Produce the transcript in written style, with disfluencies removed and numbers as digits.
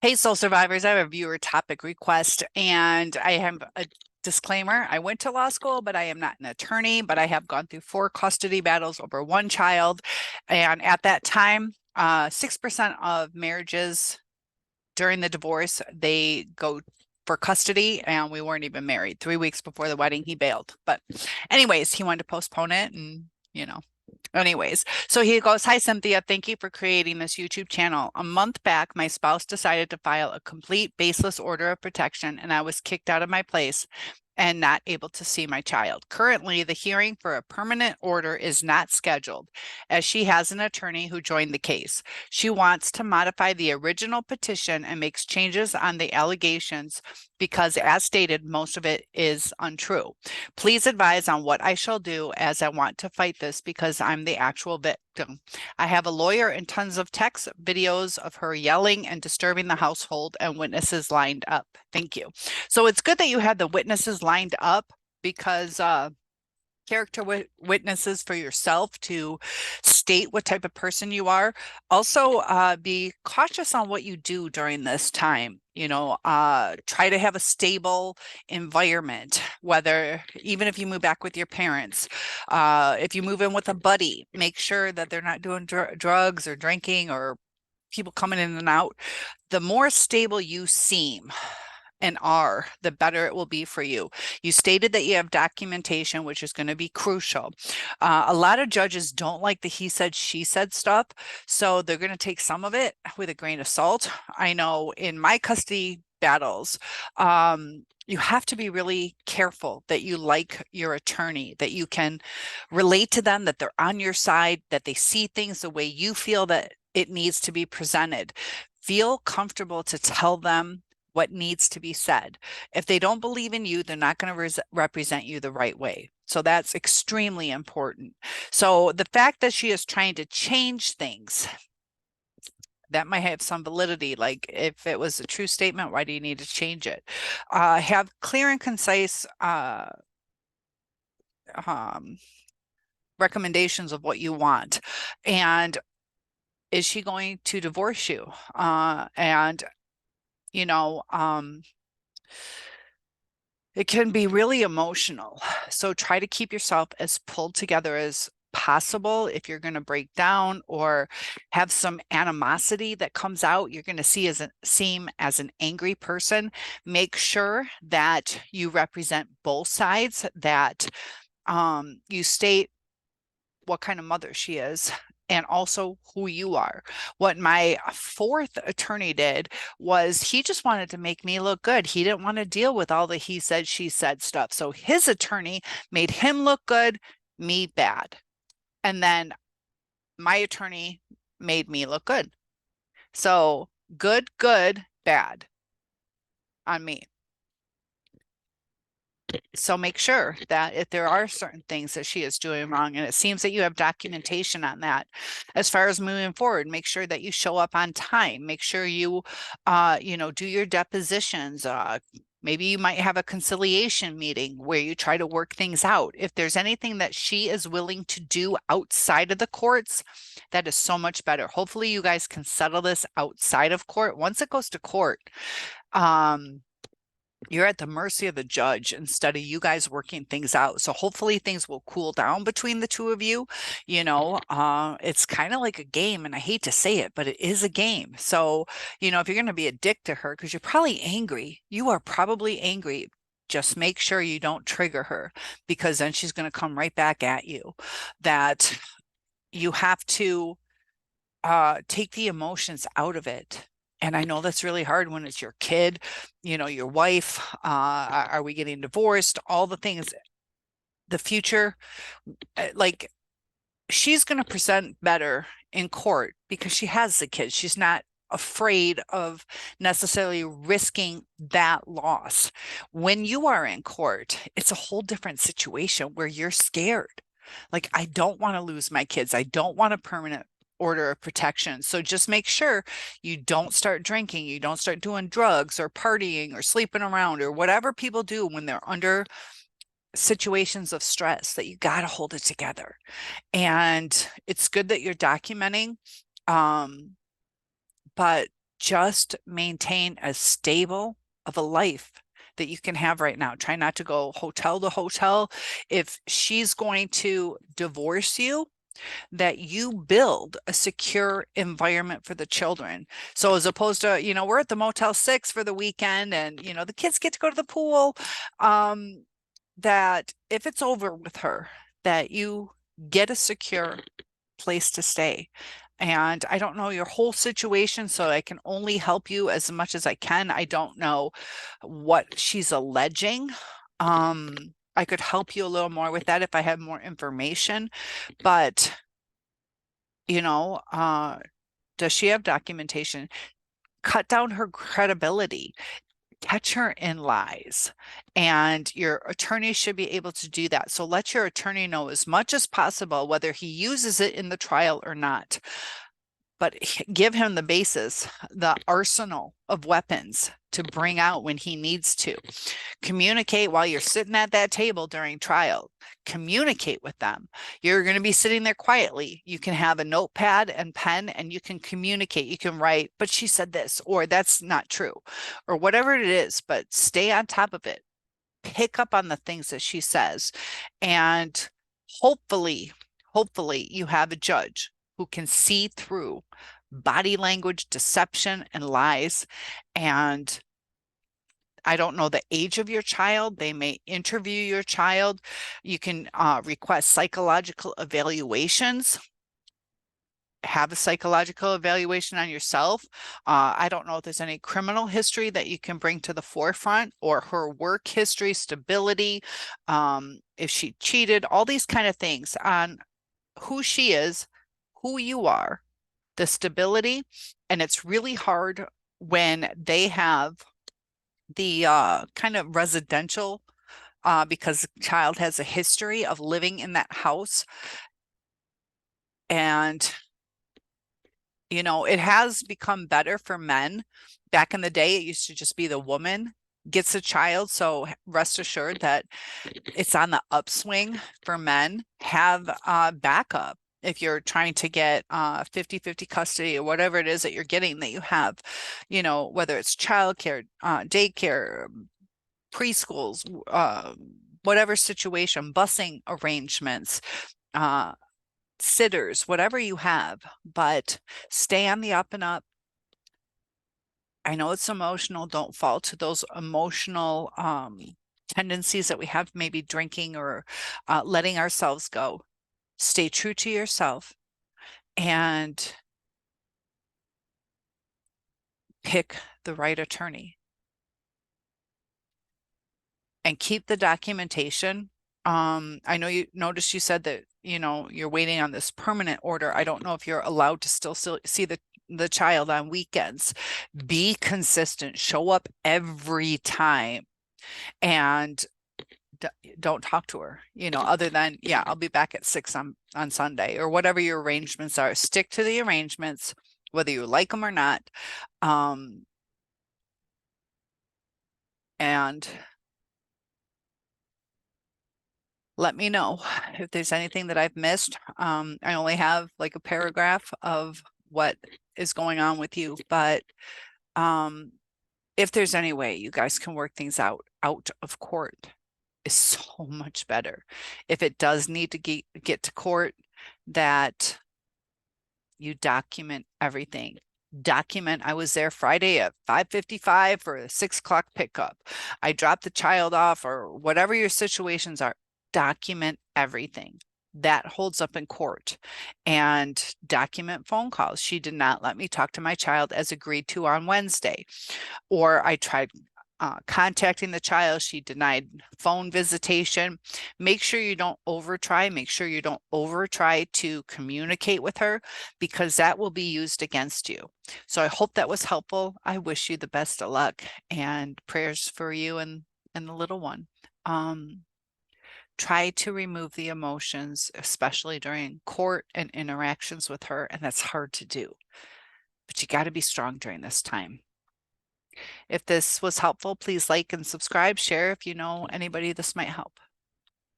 Hey, Soul Survivors, I have a viewer topic request, and I have a disclaimer. I went to law school, but I am not an attorney, but I have gone through 4 custody battles over one child. And at that time, 6% of marriages during the divorce, they go for custody, and we weren't even married. 3 weeks before the wedding, he bailed. But anyways, he wanted to postpone it and, you know, anyways, so he goes, "Hi, Cynthia. Thank you for creating this YouTube channel. A month back, my spouse decided to file a complete baseless order of protection, and I was kicked out of my place and not able to see my child. Currently, the hearing for a permanent order is not scheduled, as she has an attorney who joined the case. She wants to modify the original petition and makes changes on the allegations because, as stated, most of it is untrue. Please advise on what I shall do, as I want to fight this because I'm the actual victim. I have a lawyer and tons of text videos of her yelling and disturbing the household and witnesses lined up. Thank you." So it's good that you had the witnesses lined up because character witnesses for yourself to state what type of person you are. Also, be cautious on what you do during this time. Try to have a stable environment, whether even if you move back with your parents, if you move in with a buddy, make sure that they're not doing drugs or drinking or people coming in and out. The more stable you seem and are, the better it will be for you. You stated that you have documentation, which is going to be crucial. A lot of judges don't like the he said, she said stuff, so they're going to take some of it with a grain of salt. I know in my custody battles, you have to be really careful that you like your attorney, that you can relate to them, that they're on your side, that they see things the way you feel that it needs to be presented. Feel comfortable to tell them what needs to be said. If they don't believe in you, they're not going to represent you the right way. So that's extremely important. So the fact that she is trying to change things, that might have some validity. Like, if it was a true statement, why do you need to change it? Have clear and concise recommendations of what you want. And is she going to divorce you? And you know, it can be really emotional. So try to keep yourself as pulled together as possible. If you're going to break down or have some animosity that comes out, you're going to seem as an angry person. Make sure that you represent both sides, that you state what kind of mother she is, and also who you are. What my fourth attorney did was he just wanted to make me look good. He didn't want to deal with all the he said, she said stuff. So his attorney made him look good, me bad. And then my attorney made me look good. So good, bad on me. So make sure that if there are certain things that she is doing wrong, and it seems that you have documentation on that, as far as moving forward, make sure that you show up on time. Make sure you, do your depositions. Maybe you might have a conciliation meeting where you try to work things out. If there's anything that she is willing to do outside of the courts, that is so much better. Hopefully you guys can settle this outside of court. Once it goes to court, you're at the mercy of the judge instead of you guys working things out. So hopefully things will cool down between the two of you. It's kind of like a game, and I hate to say it, but it is a game. So, if you're going to be a dick to her, because you're probably angry, you are probably angry. Just make sure you don't trigger her, because then she's going to come right back at you. That you have to take the emotions out of it. And I know that's really hard when it's your kid, your wife, are we getting divorced? All the things, the future, like, she's going to present better in court because she has the kids. She's not afraid of necessarily risking that loss. When you are in court, it's a whole different situation where you're scared. Like, I don't want to lose my kids. I don't want a permanent order of protection. So just make sure you don't start drinking, you don't start doing drugs or partying or sleeping around or whatever people do when they're under situations of stress, that you got to hold it together. And it's good that you're documenting, but just maintain as stable of a life that you can have right now. Try not to go hotel to hotel. If she's going to divorce you, that you build a secure environment for the children. So as opposed to, we're at the Motel 6 for the weekend and, the kids get to go to the pool, that if it's over with her, that you get a secure place to stay. And I don't know your whole situation, so I can only help you as much as I can. I don't know what she's alleging. I could help you a little more with that if I had more information, but does she have documentation? Cut down her credibility, catch her in lies, and your attorney should be able to do that. So let your attorney know as much as possible whether he uses it in the trial or not, but give him the basis, the arsenal of weapons to bring out when he needs to. Communicate while you're sitting at that table during trial. Communicate with them. You're going to be sitting there quietly. You can have a notepad and pen and you can communicate. You can write, but she said this, or that's not true, or whatever it is, but stay on top of it. Pick up on the things that she says. And hopefully you have a judge who can see through body language, deception, and lies. And I don't know the age of your child. They may interview your child. You can request psychological evaluations. Have a psychological evaluation on yourself. I don't know if there's any criminal history that you can bring to the forefront, or her work history, stability, if she cheated, all these kind of things on who she is, who you are, the stability. And it's really hard when they have the kind of residential, because the child has a history of living in that house. And, it has become better for men. Back in the day, it used to just be the woman gets a child. So rest assured that it's on the upswing for men. Have backup. If you're trying to get 50-50 custody or whatever it is that you're getting, that you have, whether it's childcare, daycare, preschools, whatever situation, busing arrangements, sitters, whatever you have, but stay on the up and up. I know it's emotional. Don't fall to those emotional tendencies that we have, maybe drinking or letting ourselves go. Stay true to yourself and pick the right attorney. And keep the documentation. I know you noticed you said that, you're waiting on this permanent order. I don't know if you're allowed to still see the child on weekends. Be consistent, show up every time, and don't talk to her, other than, yeah, I'll be back at 6 on Sunday, or whatever your arrangements are. Stick to the arrangements, whether you like them or not. And let me know if there's anything that I've missed. I only have like a paragraph of what is going on with you, but if there's any way you guys can work things out of court, is so much better. If it does need to get to court, that you document everything. Document, I was there Friday at 5:55 for a 6 o'clock pickup. I dropped the child off, or whatever your situations are. Document everything. That holds up in court. And document phone calls. She did not let me talk to my child as agreed to on Wednesday. Or I tried contacting the child. She denied phone visitation. Make sure you don't overtry. Make sure you don't overtry to communicate with her, because that will be used against you. So I hope that was helpful. I wish you the best of luck and prayers for you and the little one. Try to remove the emotions, especially during court and interactions with her. And that's hard to do, but you got to be strong during this time. If this was helpful, please like and subscribe, share if you know anybody this might help.